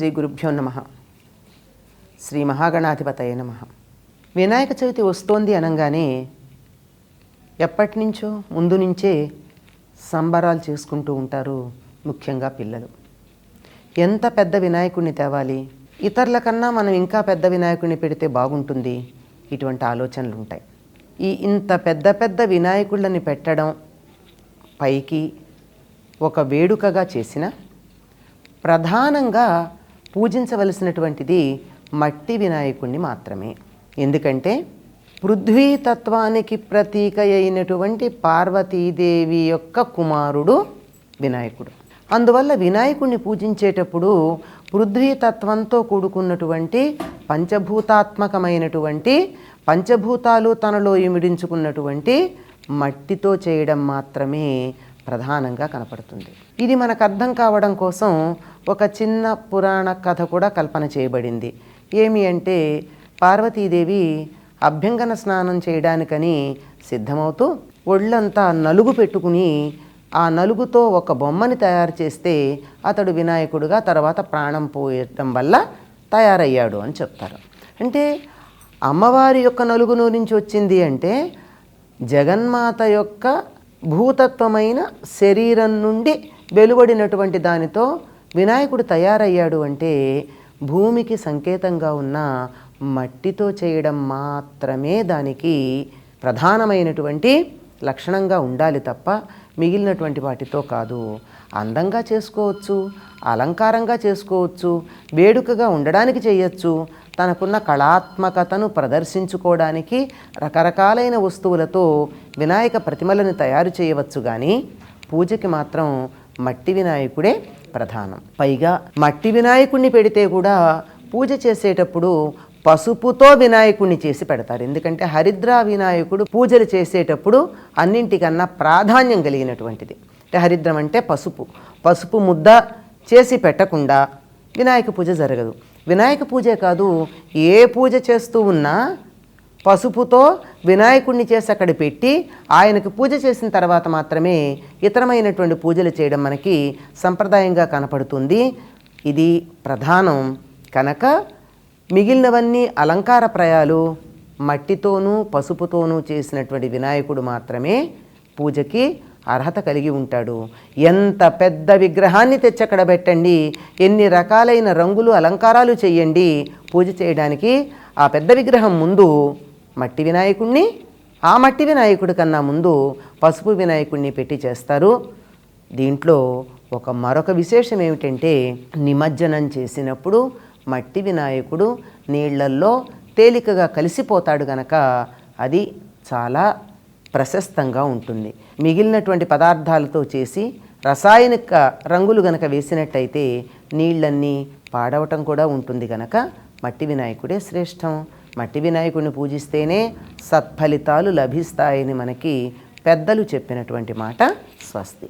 శ్రీ గురుభ్యో నమః. శ్రీ మహాగణాధిపతయే నమః. వినాయక చవితి వస్తోంది అనగానే ఎప్పటి నుంచో ముందు నుంచే సంబరాలు చేసుకుంటూ ఉంటారు, ముఖ్యంగా పిల్లలు. ఎంత పెద్ద వినాయకుడిని తేవాలి, ఇతరుల కన్నా మనం ఇంకా పెద్ద వినాయకుడిని పెడితే బాగుంటుంది, ఇటువంటి ఆలోచనలు ఉంటాయి. ఇంత పెద్ద పెద్ద వినాయకుళ్ళని పెట్టడం పైకి ఒక వేడుకగా చేసిన ప్రధానంగా పూజించవలసినటువంటిది మట్టి వినాయకుడిని మాత్రమే. ఎందుకంటే పృథ్వీతత్వానికి ప్రతీక అయినటువంటి పార్వతీదేవి యొక్క కుమారుడు వినాయకుడు. అందువల్ల వినాయకుడిని పూజించేటప్పుడు పృథ్వీతత్వంతో కూడుకున్నటువంటి పంచభూతాత్మకమైనటువంటి పంచభూతాలు తనలో ఇమిడించుకున్నటువంటి మట్టితో చేయడం మాత్రమే ప్రధానంగా కనపడుతుంది. ఇది మనకు అర్థం కావడం కోసం ఒక చిన్న పురాణ కథ కూడా కల్పన చేయబడింది. ఏమి అంటే, పార్వతీదేవి అభ్యంగన స్నానం చేయడానికని సిద్ధమవుతూ ఒళ్ళంతా నలుగు పెట్టుకుని ఆ నలుగుతో ఒక బొమ్మని తయారు చేస్తే అతడు వినాయకుడుగా తర్వాత ప్రాణం పోయడం వల్ల తయారయ్యాడు అని చెప్తారు. అంటే అమ్మవారి యొక్క నలుగును నుంచి వచ్చింది అంటే జగన్మాత యొక్క భూతత్వమైన శరీరం నుండి వెలువడినటువంటి దానితో వినాయకుడు తయారయ్యాడు అంటే భూమికి సంకేతంగా ఉన్న మట్టితో చేయడం మాత్రమే దానికి ప్రధానమైనటువంటి లక్షణంగా ఉండాలి తప్ప మిగిలినటువంటి వాటితో కాదు. అందంగా చేసుకోవచ్చు, అలంకారంగా చేసుకోవచ్చు, వేడుకగా ఉండడానికి చేయొచ్చు, తనకున్న కళాత్మకతను ప్రదర్శించుకోవడానికి రకరకాలైన వస్తువులతో వినాయక ప్రతిమలను తయారు చేయవచ్చు. కానీ పూజకి మాత్రం మట్టి వినాయకుడే ప్రధానం. పైగా మట్టి వినాయకుడిని పెడితే కూడా పూజ చేసేటప్పుడు పసుపుతో వినాయకుడిని చేసి పెడతారు. ఎందుకంటే హరిద్రా వినాయకుడు పూజలు చేసేటప్పుడు అన్నింటికన్నా ప్రాధాన్యం కలిగినటువంటిది. అంటే హరిద్రం అంటే పసుపు. పసుపు ముద్ద చేసి పెట్టకుండా వినాయక పూజ జరగదు. వినాయక పూజే కాదు, ఏ పూజ చేస్తూ ఉన్నా పసుపుతో వినాయకుడిని చేసి అక్కడ పెట్టి ఆయనకు పూజ చేసిన తర్వాత మాత్రమే ఇతరమైనటువంటి పూజలు చేయడం మనకి సంప్రదాయంగా కనపడుతుంది. ఇది ప్రధానం కనుక మిగిలినవన్నీ అలంకారప్రాయాలు. మట్టితోనూ పసుపుతోనూ చేసినటువంటి వినాయకుడు మాత్రమే పూజకి అర్హత కలిగి ఉంటాడు. ఎంత పెద్ద విగ్రహాన్ని తెచ్చక్కడ పెట్టండి, ఎన్ని రకాలైన రంగులు అలంకారాలు చేయండి, పూజ చేయడానికి ఆ పెద్ద విగ్రహం ముందు మట్టి వినాయకుడిని, ఆ మట్టి వినాయకుడి కన్నా ముందు పసుపు వినాయకుడిని పెట్టి చేస్తారు. దీంట్లో మరొక విశేషం ఏమిటంటే, నిమజ్జనం చేసినప్పుడు మట్టి వినాయకుడు నీళ్లల్లో తేలికగా కలిసిపోతాడు గనక అది చాలా ప్రశస్తంగా ఉంటుంది. మిగిలినటువంటి పదార్థాలతో చేసి రసాయనిక రంగులు గనక వేసినట్టయితే నీళ్ళన్నీ పాడవటం కూడా ఉంటుంది గనక మట్టి వినాయకుడే శ్రేష్టం. మట్టి వినాయకుడిని పూజిస్తేనే సత్ఫలితాలు లభిస్తాయని మనకి పెద్దలు చెప్పినటువంటి మాట. స్వస్తి.